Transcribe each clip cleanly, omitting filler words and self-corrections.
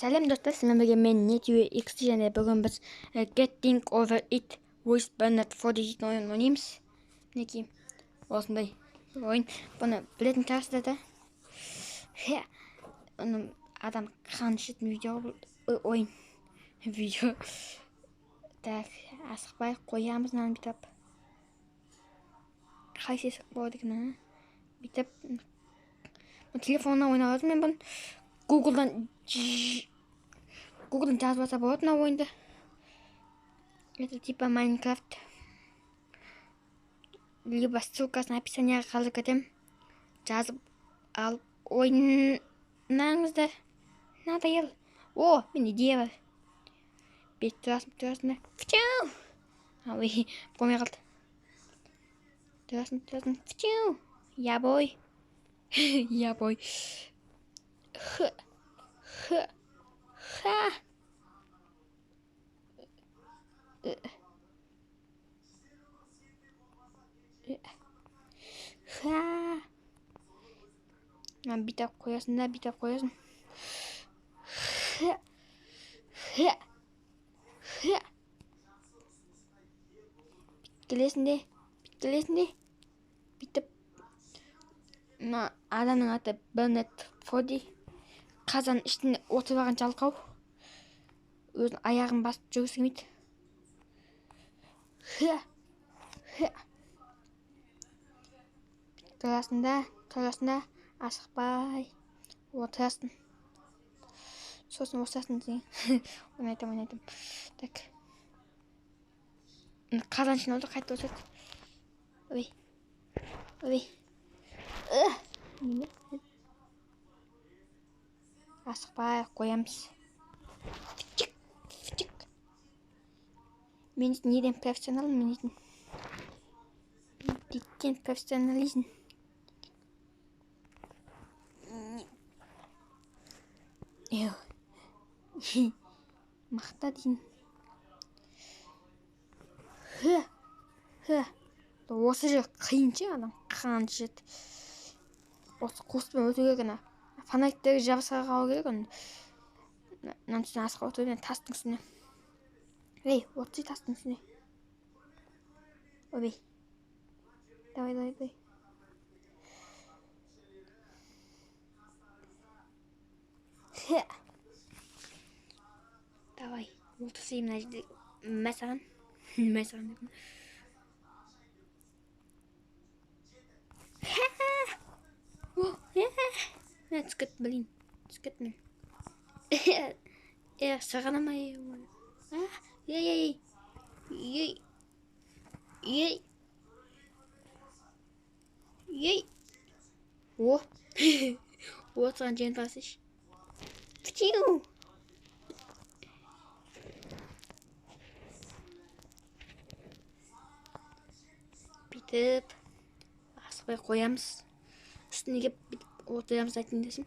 Сәлем достар, сізбен бірге мен Netue X және бүгін біз Getting Over It with Bernard Foddy дейтін ойын ойнаймыз. Мінекей осындай ойын. Бұны білетін шығарсыздар да. Бұны адам қаншетін ойын видео. Так, асықпай қоямыз мынаны бүйтіп. Қайсы есік болады екен, бүйтіп. Телефоннан ойнап алдым мен бұны. Google'дан жазып алса болады мына ойынды. Это типа Майнкрафт. Либо ссылкасын описанияға қалдырып кетемін. Жазып алып ойнаңыздар. Надоел. О, мен идея бар. Бет тұрасың. Фчу! Ой, болмай қалды. Тұрасың. Фчу! Я бой. Я бой. Ха. Бүйтіп қоясың. Келесің де. Бүйтіп. Адамның аты Bernard Foddy. Қазан ішінде отырып алған жалқау. Өзінің аяғын басып жүргісі келмейді. Тұрасында асықпай отырасың. Сосын осасың деген. Ойнайтам. Так. Қазан ішінде отыр, қайтты осады. Ой. Асықпай қоямыз. Фчик. Мен неден профессионал, Диттен профессионализм. Мақта дейін. Осы жер қиыншы адам қанша жет. Осы қоспен өту керек. Фонариктерге жабысқа қалу керек. Мынан үстіне асыға отыру, тастың үстіне. Отсы тастың үстіне. Ой. Давай. Давай. Отырсы мына жерде мәсаған деп. Түсіп мен. Сағанама. Ей. О. Отырған жерін басыш. Фчиу. Бүйтіп асықпай қоямыз. Үстіне кеп бүйтіп отырамыз айтын десін.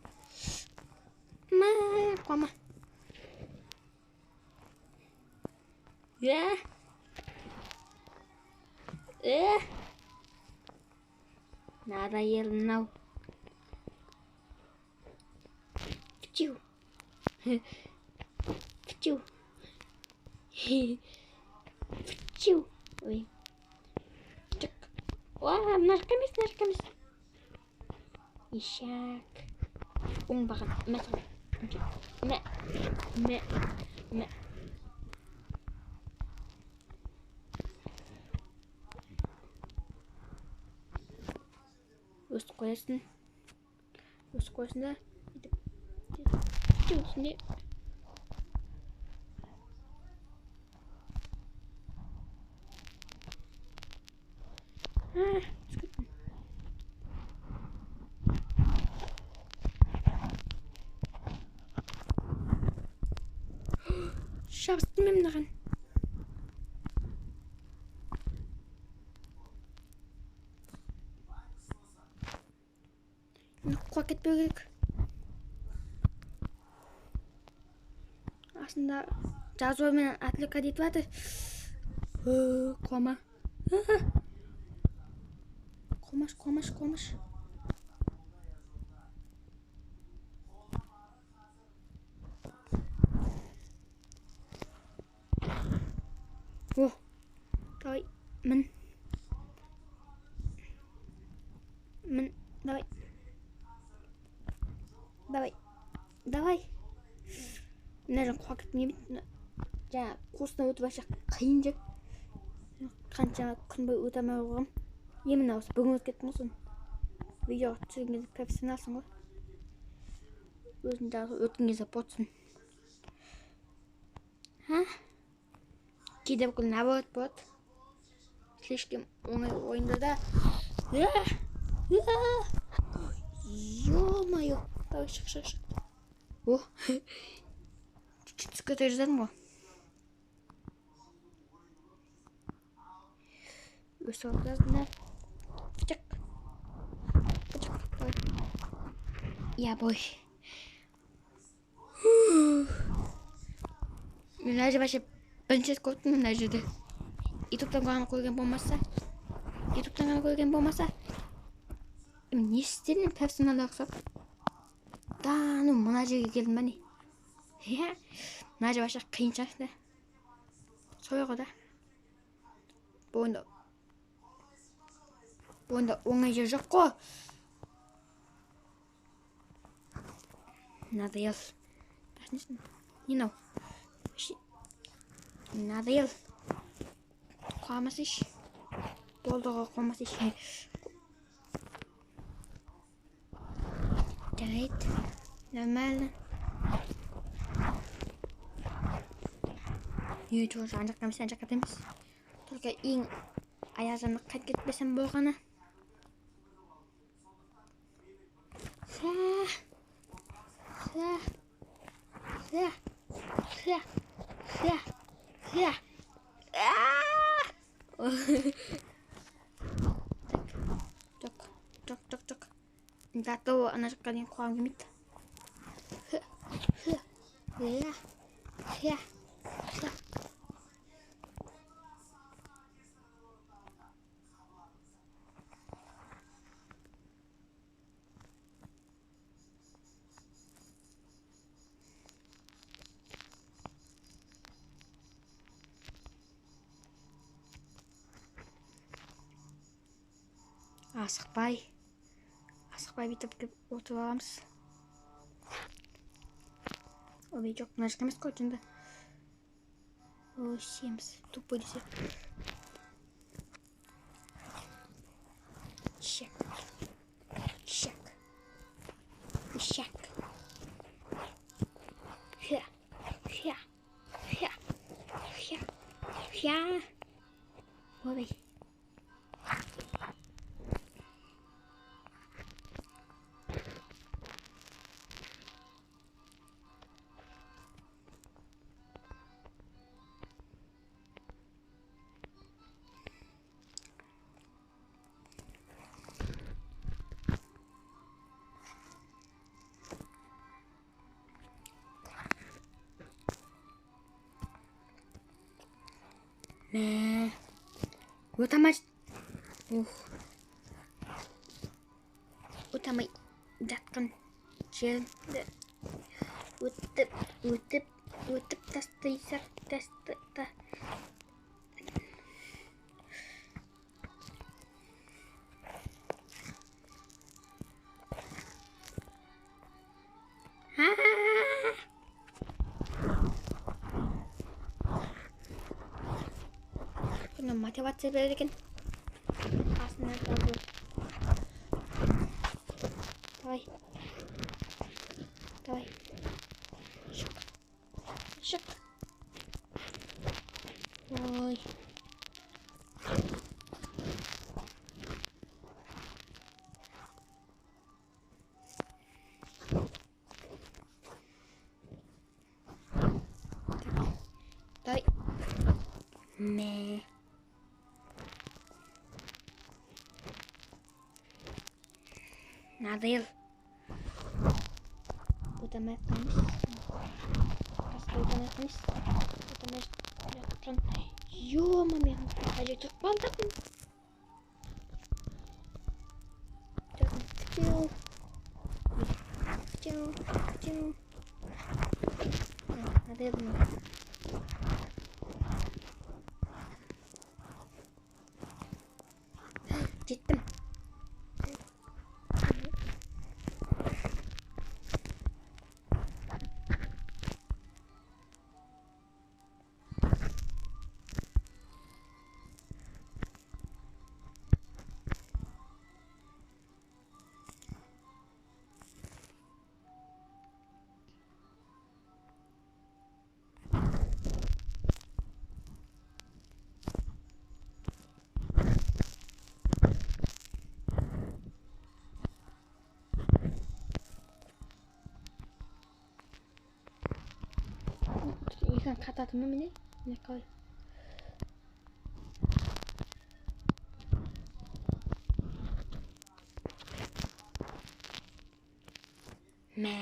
Қома. Надоел мынау. Фчиу. Ой. Чик. Нарық емес. Ишак. Оңбаған. Мә. Өсіп қоясың да. Үстінде. Түскеттім. Шабыстым мен мынаған. Құлап кетпеу керек. Астында жазуымен отвлека дейтіп жатыр. Қома. Қомаш. Давай. Мына жақ қуақыт не бит? Жаңа курстан өтіп аша қиын жек. Қанша күн бойы өте алмай қойғам. Емін осы бүгін өтіп кеттім ғой. Видеоға түсірген кезде профессионалсың ғой. Өзің жағы өткен кезде ботсың. Кейде бүкіл наоборот болады. Слишком оңай ойында. Ё-моё. Давай шық. О. Чуть-чуть скотай жаздым ғой. Өсіп жаздым. Чак. Давай. Я бой. Мен әже башы бірінші көрдім мына жерде. Ютубтан ғана көрген болмаса. Не істедім персоналға ұқсап. Ну мына жерге келдім ба не? Мына же башы қиын шақты. Сояғы да. Бойында оңай жер жоқ қой. Надоел. Не know. Надоел. Қуамас еш. Болдыға қуамас еш. Жарайды. Нормально. Не тоже ан жаққа емес. Только ең аяғымды қайт кетпесем болғаны. Жоқ. Зато ана жаққа дейін қуам келмейді. Асықпай бүйтіп келіп отырып аламыз. Ой, жоқ, мына жаққа емес қой жында. Ой, семіз, тупой десе. Шек. Ой. Өтамай жатқан жерді өтіп тастайсақ мотивация береді екен. Асына табу. Давай. Шық. Ой. Давай. Надоел. Өтамай қоймыз. Ё-моё, қажет жоқ балдырдым. Надоел. Жеттім. катат мені не қалай. Мә.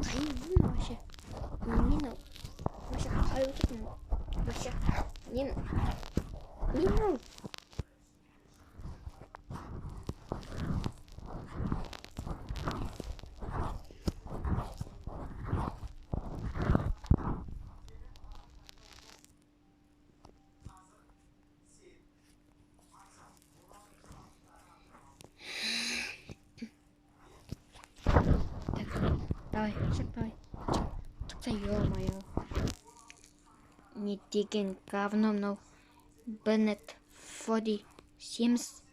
Қайын бұл вообще? Нені? Вообще қалай отырдың? Вообще нені? Нені? Давай, шаг давай. Чықса, ё-моё. Не деген говно мынау. Беннет, Фоди, Симс.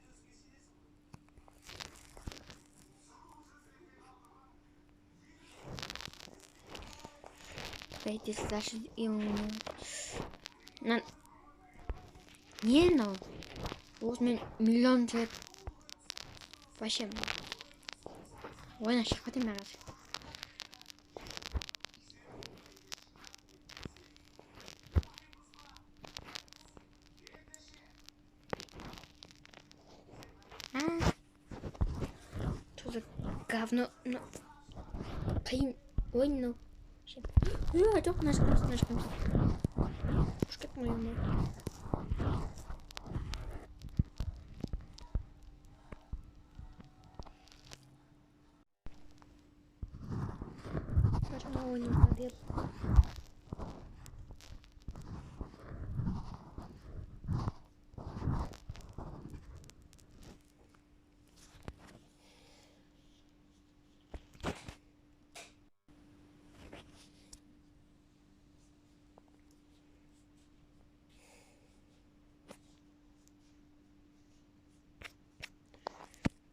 Дайте даже и не, ну. Вот мен миллион жет. Вообще. Ойна шахматы мәрәс. Что за говно? Ну, қиын ойын мынау. Жоқ, нажимаемся. Уж как мой умер. Почему он не побед?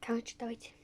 Короче, давайте.